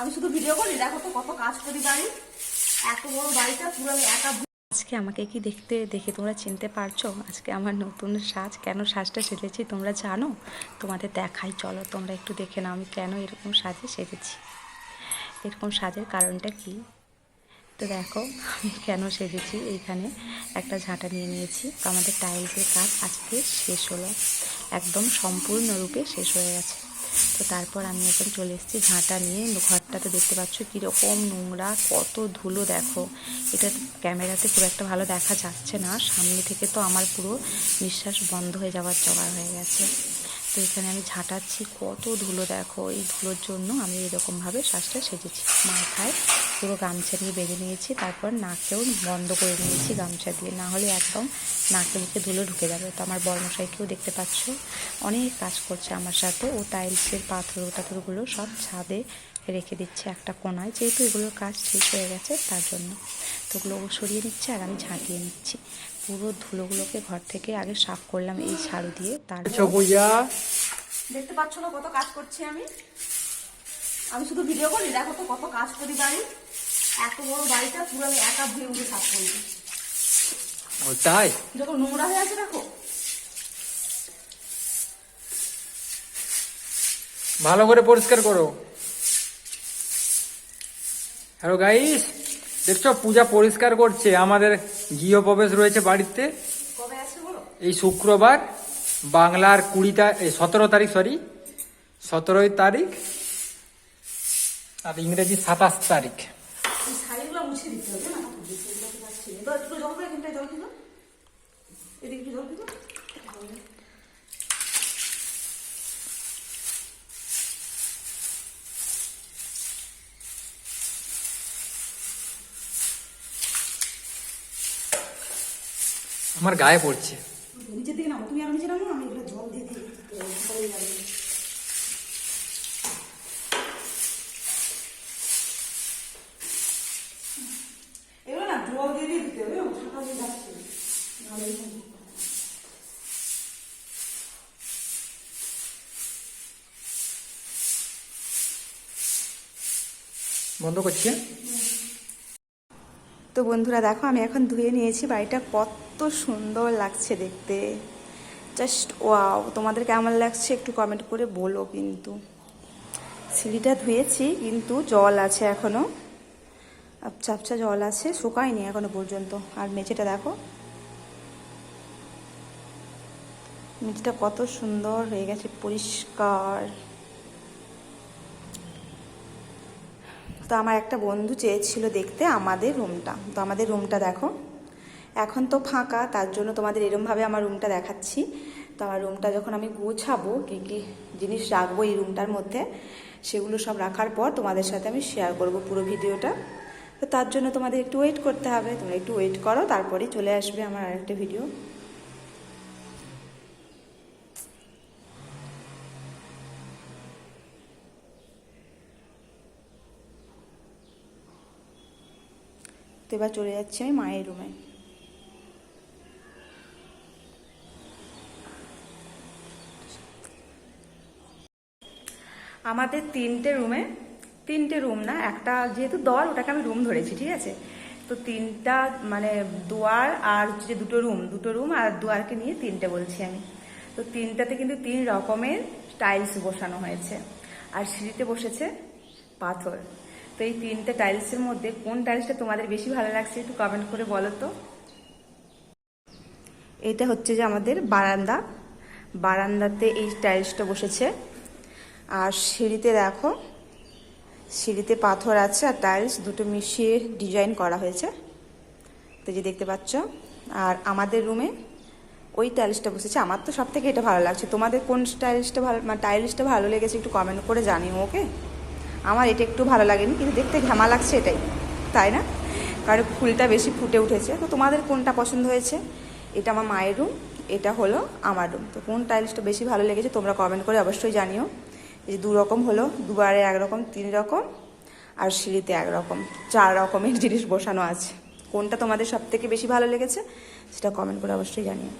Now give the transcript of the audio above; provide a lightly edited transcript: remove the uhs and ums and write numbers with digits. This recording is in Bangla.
আমি শুধু ভিডিও করি, দেখো তো কত কাজ করি বাড়ি। এত বড় বাড়িটা পুরো আমি একা। আজকে আমাকে কি দেখে তোমরা চিনতে পারছো? আজকে আমার নতুন সাজ, কেন সাজটা সেজেছি তোমরা জানো? তোমাদের দেখাই, চলো তোমরা একটু দেখে নাও আমি কেন এরকম সাজে সেজেছি। এরকম সাজের কারণটা কি, তো দেখো আমি কেন সেজেছি। এইখানে একটা ঝাঁটা নিয়ে নিয়েছি। তো আমাদের টাইলসের কাজ আজকে শেষ হলো, একদম সম্পূর্ণরূপে শেষ হয়ে গেছে। তো তারপর আমি এখন চলে এসেছি ঝাঁটা নিয়ে। ঘরটা তো দেখতে পাচ্ছ কীরকম নোংরা, কত ধুলো দেখো। এটা ক্যামেরাতে খুব একটা ভালো দেখা যাচ্ছে না, সামনে থেকে তো আমার পুরো নিঃশ্বাস বন্ধ হয়ে যাওয়ার জোগাড় হয়ে গেছে। তো এখানে আমি ঝাঁটাচ্ছি, কত ধুলো দেখো। এই ধুলোর জন্য আমি এরকমভাবে শ্বাসটা সেজেছি। মাথায় পুরো গামছা দিয়ে বেঁধে নিয়েছি, তারপর নাকেও বন্ধ করে নিয়েছি গামছা দিয়ে, না হলে একদম নাকে মুখে ধুলো ঢুকে যাবে। তো আমার বর্মশাইকেও দেখতে পাচ্ছ অনেক কাজ করছে আমার সাথে। ও টাইলসের পাথরগুলো সব ছাদে রেখে দিচ্ছে একটা কোনায়, যেহেতু এগুলোর কাজ শেষ হয়ে গেছে তার জন্য। তো ওগুলো ও সরিয়ে নিচ্ছে আর আমি ঝাঁটিয়ে নিচ্ছি। পুরো ধুলোগুলোকে ঘর থেকে আগে সাফ করলাম এই ঝাড়ু দিয়ে। তারপর দেখতে পাচ্ছ না কত কাজ করছি আমি। আমি শুধু ভিডিও করি, দেখো তো কত কাজ করি বাড়ি। এত বড় বাড়িটা পুরো আমি একা ধুয়ে উঠে সাফ করি। তাই যখন নোংরা হয়ে আছে দেখো। ভালো করে পরিষ্কার করো। হ্যালো গাইস, দেখছো পূজা পরিষ্কার করছে। আমাদের গৃহপ্রবেশ রয়েছে বাড়িতে কবে আছে বলো? এই শুক্রবার, বাংলার 17 তারিখ, 17 তারিখ, আর ইংরেজি 27 তারিখ। এই শাড়িগুলো মুছে দিতে হবে না? একটু জল করে এখানটায় জল দিল, এদিকে একটু জল দিল। আমার গায়ে পড়ছে। নিচের দিকে নামো, তুমি আর নিচে নামো, আমি এগুলো জল দিয়ে দিই। এগুলো না জল দিয়ে দিয়ে দিতে হবে, সকাল দিয়ে যাচ্ছে। বন্ধ করছি। তো বন্ধুরা দেখো আমি এখন ধুয়ে নিয়েছি। বাড়িটা কত সুন্দর লাগছে দেখতে, জাস্ট ওয়াও। তোমাদের কেমন লাগছে একটু কমেন্ট করে বলো কিন্তু। সিঁড়িটা ধুয়েছি কিন্তু জল আছে এখনও, আবছা আবছা জল আছে, শুকায়নি এখনো পর্যন্ত। আর মেঝেটা দেখো, মেঝেটা কত সুন্দর হয়ে গেছে, পরিষ্কার। তো আমার একটা বন্ধু চেয়েছিল দেখতে আমাদের রুমটা। তো আমাদের রুমটা দেখো, এখন তো ফাঁকা, তার জন্য তোমাদের এরমভাবে আমার রুমটা দেখাচ্ছি। তো আমার রুমটা যখন আমি গোছাবো, কী কী জিনিস রাখবো এই রুমটার মধ্যে, সেগুলো সব রাখার পর তোমাদের সাথে আমি শেয়ার করব পুরো ভিডিওটা। তো তার জন্য তোমাদের একটু ওয়েট করতে হবে, তোমরা একটু ওয়েট করো, তারপরেই চলে আসবে আমার আরেকটা ভিডিও। তো এবার চলে যাচ্ছি আমি মায়ের রুমে। আমাদের তিনটে রুম না, একটা যেহেতু দল, ওটাকে আমি রুম ধরেছি, ঠিক আছে। তো তিনটা মানে দুয়ার আর যে দুটো রুম আর দুয়ারকে নিয়ে তিনটে বলছি আমি। তো তিনটাতে কিন্তু 3 রকমের টাইলস বসানো হয়েছে, আর সিঁড়িতে বসেছে পাথর। তো এই 3টে টাইলসের মধ্যে কোন টাইলসটা তোমাদের বেশি ভালো লাগছে একটু কমেন্ট করে বলো তো। এটা হচ্ছে যে আমাদের বারান্দাতে এই টাইলসটা বসেছে। আর সিঁড়িতে দেখো, সিঁড়িতে পাথর আছে আর টাইলস দুটো মিশিয়ে ডিজাইন করা হয়েছে, তো যে দেখতে পাচ্ছ। আর আমাদের রুমে ওই টাইলসটা বসেছে। আমার তো সব থেকে এটা ভালো লাগছে। তোমাদের কোন টাইলসটা ভালো লেগেছে একটু কমেন্ট করে জানিও, ওকে। আমার এটা একটু ভালো লাগেনি, কিন্তু দেখতে ঘামা লাগছে এটাই, তাই না? কারণ ফুলটা বেশি ফুটে উঠেছে। তো তোমাদের কোনটা পছন্দ হয়েছে? এটা আমার মায়ের রুম, এটা হলো আমার রুম। তো কোন টাইলসটা বেশি ভালো লেগেছে তোমরা কমেন্ট করে অবশ্যই জানিও। এই যে 2 রকম হলো, দুবারে 1 রকম, 3 রকম, আর সিঁড়িতে 1 রকম, 4 রকমের জিনিস বসানো আছে। কোনটা তোমাদের সব থেকে বেশি ভালো লেগেছে সেটা কমেন্ট করে অবশ্যই জানিও।